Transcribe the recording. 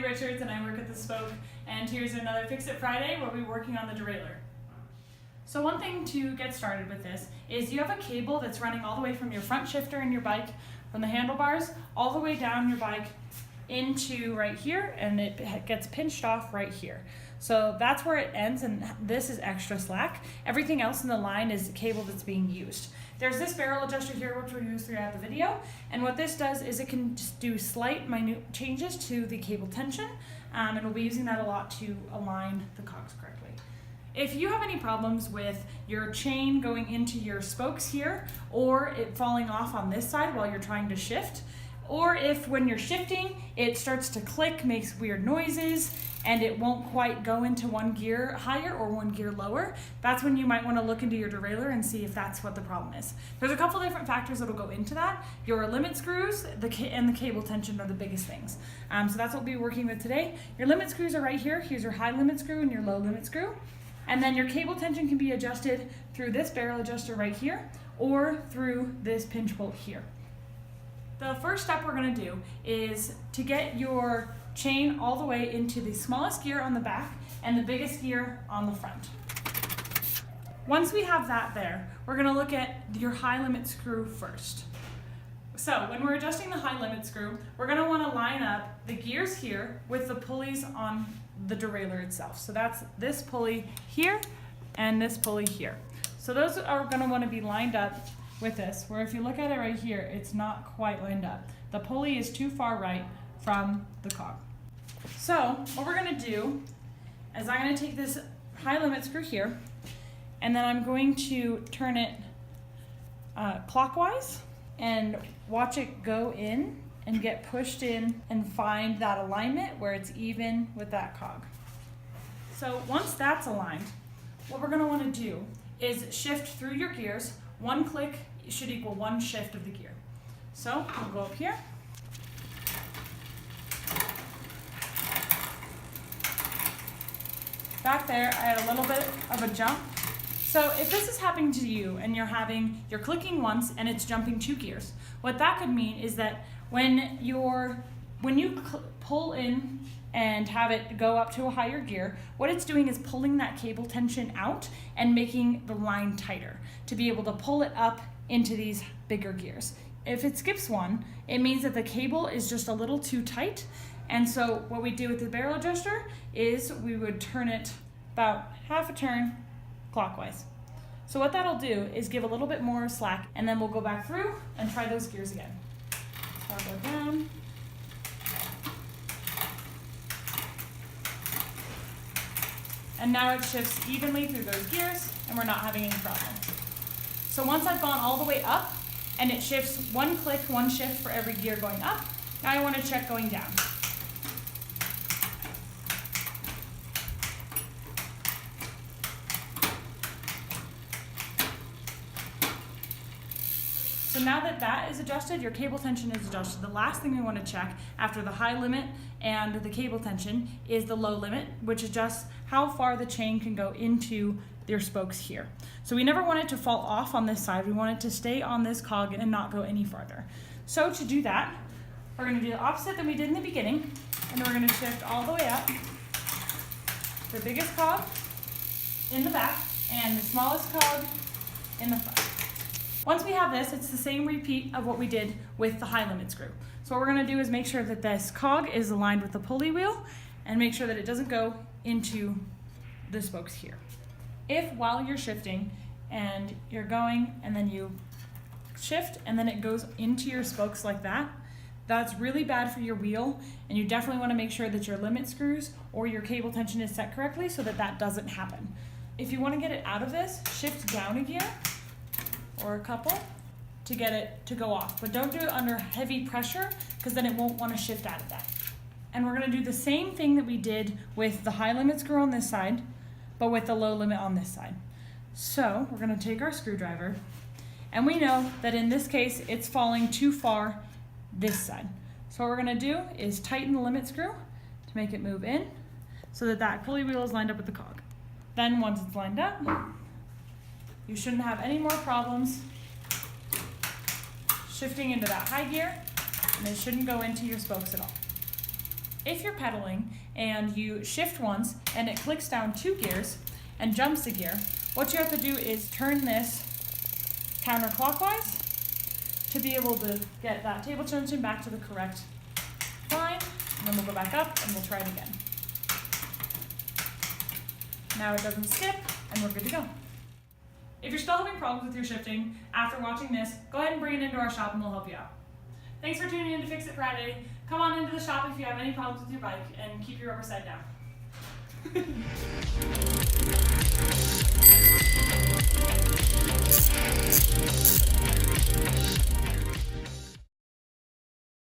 Richards and I work at the Spoke, and here's another Fix It Friday where we're working on the derailleur. So one thing to get started with this is you have a cable that's running all the way from your front shifter in your bike, from the handlebars, all the way down your bike into right here, and it gets pinched off right here. So that's where it ends, and this is extra slack. Everything else in the line is cable that's being used. There's this barrel adjuster here, which we'll use throughout the video, and what this does is it can just do slight, minute changes to the cable tension, and we'll be using that a lot to align the cogs correctly. If you have any problems with your chain going into your spokes here, or it falling off on this side while you're trying to shift, or if when you're shifting it starts to click, makes weird noises, and it won't quite go into one gear higher or one gear lower, that's when you might want to look into your derailleur and see if that's what the problem is. There's a couple different factors that'll go into that. Your limit screws and the cable tension are the biggest things. So that's what we'll be working with today. Your limit screws are right here. Here's your high limit screw and your low limit screw. And then your cable tension can be adjusted through this barrel adjuster right here, or through this pinch bolt here. The first step we're going to do is to get your chain all the way into the smallest gear on the back and the biggest gear on the front. Once we have that there, we're going to look at your high limit screw first. So when we're adjusting the high limit screw, we're going to want to line up the gears here with the pulleys on the derailleur itself. So that's this pulley here and this pulley here. So those are going to want to be lined up with this, where if you look at it right here, it's not quite lined up. The pulley is too far right from the cog. So what we're going to do is I'm going to take this high limit screw here, and then I'm going to turn it clockwise and watch it go in and get pushed in and find that alignment where it's even with that cog. So once that's aligned, what we're going to want to do is shift through your gears. One click should equal one shift of the gear. So we'll go up here. Back there, I had a little bit of a jump. So if this is happening to you and you're clicking once and it's jumping 2 gears, what that could mean is that when you pull in and have it go up to a higher gear, what it's doing is pulling that cable tension out and making the line tighter to be able to pull it up into these bigger gears. If it skips one, it means that the cable is just a little too tight. And so what we do with the barrel adjuster is we would turn it about half a turn clockwise. So what that'll do is give a little bit more slack, and then we'll go back through and try those gears again. So I'll go down. And now it shifts evenly through those gears, and we're not having any problem. So once I've gone all the way up, and it shifts one click, one shift for every gear going up, now I want to check going down. So now that that is adjusted, your cable tension is adjusted. The last thing we want to check after the high limit and the cable tension is the low limit, which adjusts how far the chain can go into your spokes here. So we never want it to fall off on this side. We want it to stay on this cog and not go any farther. So to do that, we're going to do the opposite that we did in the beginning, and we're going to shift all the way up. The biggest cog in the back and the smallest cog in the front. Once we have this, it's the same repeat of what we did with the high limit screw. So what we're going to do is make sure that this cog is aligned with the pulley wheel and make sure that it doesn't go into the spokes here. If while you're shifting and you're going and then you shift and then it goes into your spokes like that, that's really bad for your wheel, and you definitely want to make sure that your limit screws or your cable tension is set correctly so that that doesn't happen. If you want to get it out of this, shift down a gear or a couple to get it to go off, but don't do it under heavy pressure because then it won't want to shift out of that. And we're going to do the same thing that we did with the high limit screw on this side, but with the low limit on this side. So we're going to take our screwdriver, and we know that in this case it's falling too far this side. So what we're going to do is tighten the limit screw to make it move in so that that pulley wheel is lined up with the cog. Then once it's lined up, you shouldn't have any more problems shifting into that high gear, and it shouldn't go into your spokes at all. If you're pedaling and you shift once and it clicks down 2 gears and jumps a gear, what you have to do is turn this counterclockwise to be able to get that table tension back to the correct line, and then we'll go back up and we'll try it again. Now it doesn't skip, and we're good to go. If you're still having problems with your shifting after watching this, go ahead and bring it into our shop and we'll help you out. Thanks for tuning in to Fix It Friday. Come on into the shop if you have any problems with your bike, and keep your rubber side down.